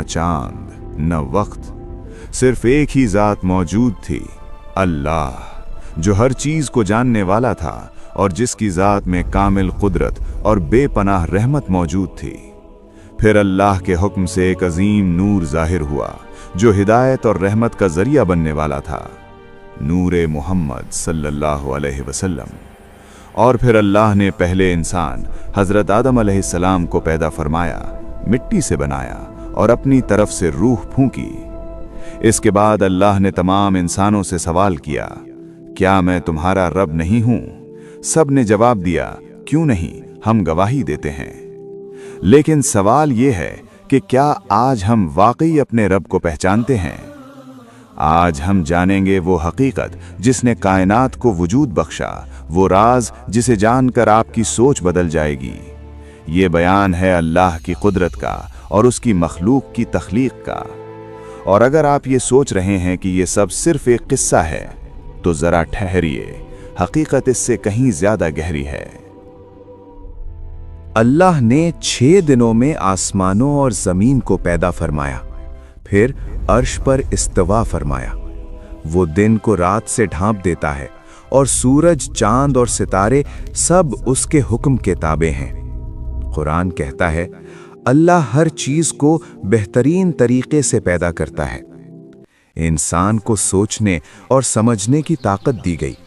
न चांद न वक्त, सिर्फ एक ही जात मौजूद थी, अल्लाह, जो हर चीज को जानने वाला था और जिसकी जात में कामिल कुदरत और बेपनाह रहमत मौजूद थी। फिर अल्लाह के हुक्म से एक अजीम नूर जाहिर हुआ जो हिदायत और रहमत का जरिया बनने वाला था, नूरे मोहम्मद सल्लल्लाहु अलैहि वसल्लम। और फिर अल्लाह ने पहले इंसान हजरत आदम अलैहिस्सलाम को पैदा फरमाया, मिट्टी से बनाया और अपनी तरफ से रूह फूंकी। इसके बाद अल्लाह ने तमाम इंसानों से सवाल किया, क्या मैं तुम्हारा रब नहीं हूं? सब ने जवाब दिया, क्यों नहीं, हम गवाही देते हैं। लेकिन सवाल यह है कि क्या आज हम वाकई अपने रब को पहचानते हैं? आज हम जानेंगे वो हकीकत जिसने कायनात को वजूद बख्शा, वो राज जिसे जानकर आपकी सोच बदल जाएगी। ये बयान है अल्लाह की कुदरत का और उसकी मखलूक की तख्लीक का। और अगर आप ये सोच रहे हैं कि ये सब सिर्फ एक किस्सा है, तो जरा ठहरिए, हकीकत इससे कहीं ज्यादा गहरी है। अल्लाह ने 6 दिनों में आसमानों और जमीन को पैदा फरमाया, फिर अर्श पर इस्तवा फरमाया। वो दिन को रात से ढांप देता है और सूरज, चांद और सितारे सब उसके हुक्म के ताबे हैं। कुरान कहता है, अल्लाह हर चीज को बेहतरीन तरीके से पैदा करता है। इंसान को सोचने और समझने की ताकत दी गई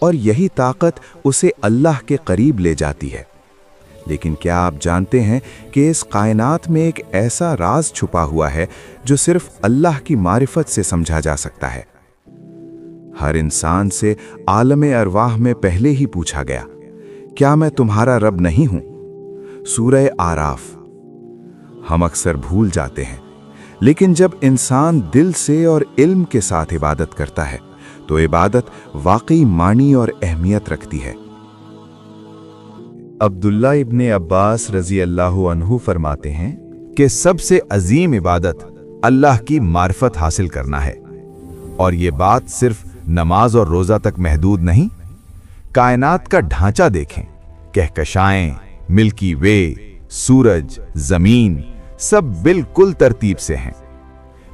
और यही ताकत उसे अल्लाह के करीब ले जाती है। लेकिन क्या आप जानते हैं कि इस कायनात में एक ऐसा राज छुपा हुआ है जो सिर्फ अल्लाह की मारिफत से समझा जा सकता है। हर इंसान से आलम अरवाह में पहले ही पूछा गया, क्या मैं तुम्हारा रब नहीं हूं? सूरह आराफ। हम अक्सर भूल जाते हैं, लेकिन जब इंसान दिल से और इल्म के साथ इबादत करता है तो इबादत वाकई मानी और अहमियत रखती है। अब्दुल्ला इब्ने अब्बास रजी अल्लाहु अन्हु फरमाते हैं कि सबसे अजीम इबादत अल्लाह की मार्फत हासिल करना है। और ये बात सिर्फ नमाज और रोजा तक महदूद नहीं। कायनात का ढांचा देखें, कहकशाएं, मिल्की वे, सूरज, जमीन सब बिल्कुल तरतीब से हैं।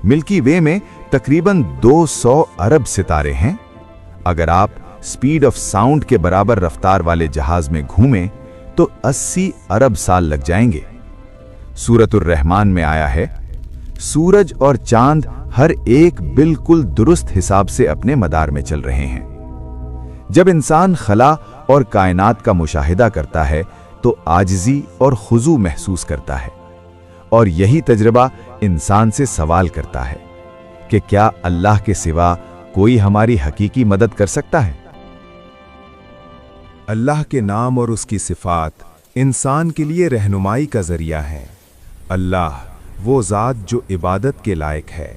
मिल्की वे में तकरीबन 200 अरब सितारे हैं। अगर आप स्पीड ऑफ साउंड के बराबर रफ्तार वाले जहाज में घूमें तो 80 अरब साल लग जाएंगे। सूरतुर रहमान में आया है, सूरज और चांद हर एक बिल्कुल दुरुस्त हिसाब से अपने मदार में चल रहे हैं। जब इंसान खला और कायनात का मुशाहिदा करता है तो आजिज़ी और खुजू महसूस करता है, और यही तजर्बा इंसान से सवाल करता है कि क्या अल्लाह के सिवा कोई हमारी हकीकी मदद कर सकता है? अल्लाह के नाम और उसकी सिफात इंसान के लिए रहनुमाई का जरिया है। अल्लाह वो ज़ात जो इबादत के लायक है,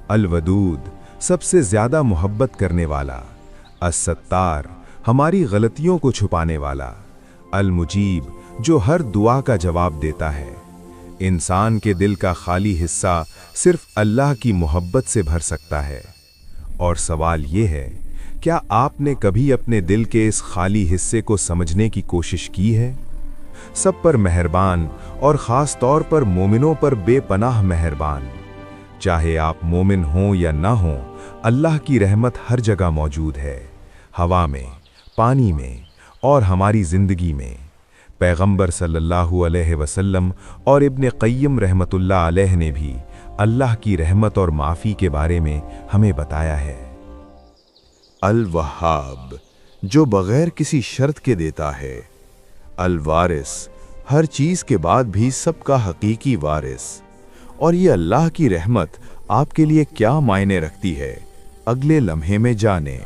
अल-वदूद सबसे ज़्यादा मोहब्बत करने वाला, अस-सत्तार हमारी गलतियों को छुपाने वाला, अल-मुजीब जो हर दुआ का जवाब देता है। इंसान के दिल का खाली हिस्सा सिर्फ अल्लाह की मोहब्बत से भर सकता है। और सवाल ये है, क्या आपने कभी अपने दिल के इस खाली हिस्से को समझने की कोशिश की है? सब पर मेहरबान और ख़ास तौर पर मोमिनों पर बेपनाह मेहरबान। चाहे आप मोमिन हों या ना हों, अल्लाह की रहमत हर जगह मौजूद है, हवा में, पानी में और हमारी ज़िंदगी में। पैगंबर सल्लल्लाहु अलैहि वसल्लम और इब्ने क़य्यिम रहमतुल्लाह अलैह ने भी अल्लाह की रहमत और माफ़ी के बारे में हमें बताया है। अल-वहाब जो बगैर किसी शर्त के देता है, अल-वारिस हर चीज़ के बाद भी सबका हकीकी वारिस। और ये अल्लाह की रहमत आपके लिए क्या मायने रखती है, अगले लम्हे में जाने।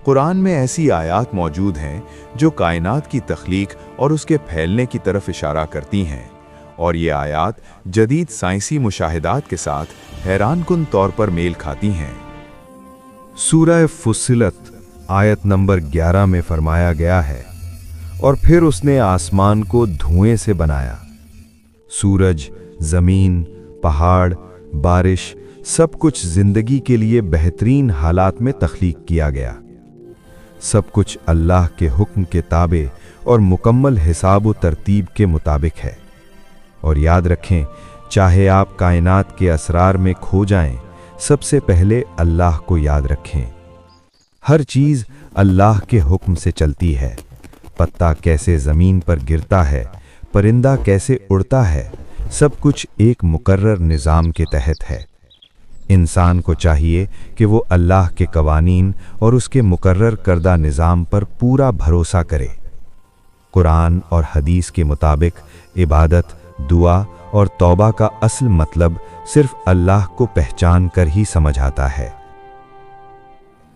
कुरान में ऐसी आयात मौजूद हैं जो कायनात की तख्लीक और उसके फैलने की तरफ इशारा करती हैं, और ये आयात जदीद साइंसी मुशाहिदात के साथ हैरानकुन तौर पर मेल खाती हैं। सूरह फुस्सिलत आयत नंबर 11 में फरमाया गया है, और फिर उसने आसमान को धुएं से बनाया। सूरज, जमीन, पहाड़, बारिश सब कुछ जिंदगी के लिए बेहतरीन हालात में तख्लीक किया गया। सब कुछ अल्लाह के हुक्म के ताबे और मुकम्मल हिसाब व तरतीब के मुताबिक है। और याद रखें चाहे आप कायनात के असरार में खो जाएं, सबसे पहले अल्लाह को याद रखें। हर चीज़ अल्लाह के हुक्म से चलती है। पत्ता कैसे ज़मीन पर गिरता है, परिंदा कैसे उड़ता है, सब कुछ एक मुकर्रर निज़ाम के तहत है। इंसान को चाहिए कि वो अल्लाह के कवानीन और उसके मुकर्रर करदा निज़ाम पर पूरा भरोसा करे। कुरान और हदीस के मुताबिक इबादत, दुआ और तौबा का असल मतलब सिर्फ अल्लाह को पहचान कर ही समझ आता है।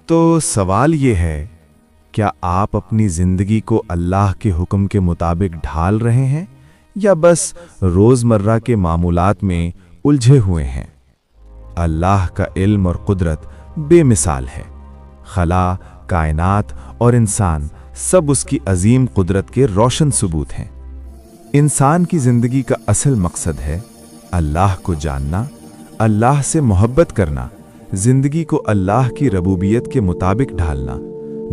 तो सवाल ये है, क्या आप अपनी जिंदगी को अल्लाह के हुक्म के मुताबिक ढाल रहे हैं या बस रोजमर्रा के मामूलात में उलझे हुए हैं? अल्लाह का इल्म और कुदरत बेमिसाल है। खला, कायनात और इंसान सब उसकी अजीम कुदरत के रोशन सबूत हैं। इंसान की जिंदगी का असल मकसद है अल्लाह को जानना, अल्लाह से मोहब्बत करना, जिंदगी को अल्लाह की रबूबियत के मुताबिक ढालना,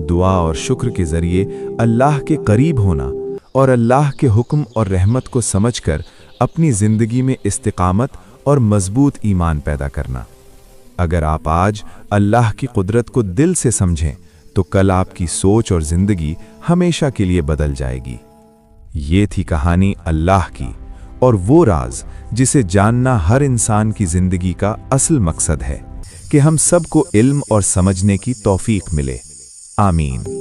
दुआ और शुक्र के जरिए अल्लाह के करीब होना और अल्लाह के हुक्म और रहमत को समझकर अपनी जिंदगी में इस्तिकामत और मजबूत ईमान पैदा करना। अगर आप आज अल्लाह की कुदरत को दिल से समझें तो कल आपकी सोच और जिंदगी हमेशा के लिए बदल जाएगी। ये थी कहानी अल्लाह की और वो राज जिसे जानना हर इंसान की जिंदगी का असल मकसद है कि हम सबको इल्म और समझने की तौफीक मिले। आमीन।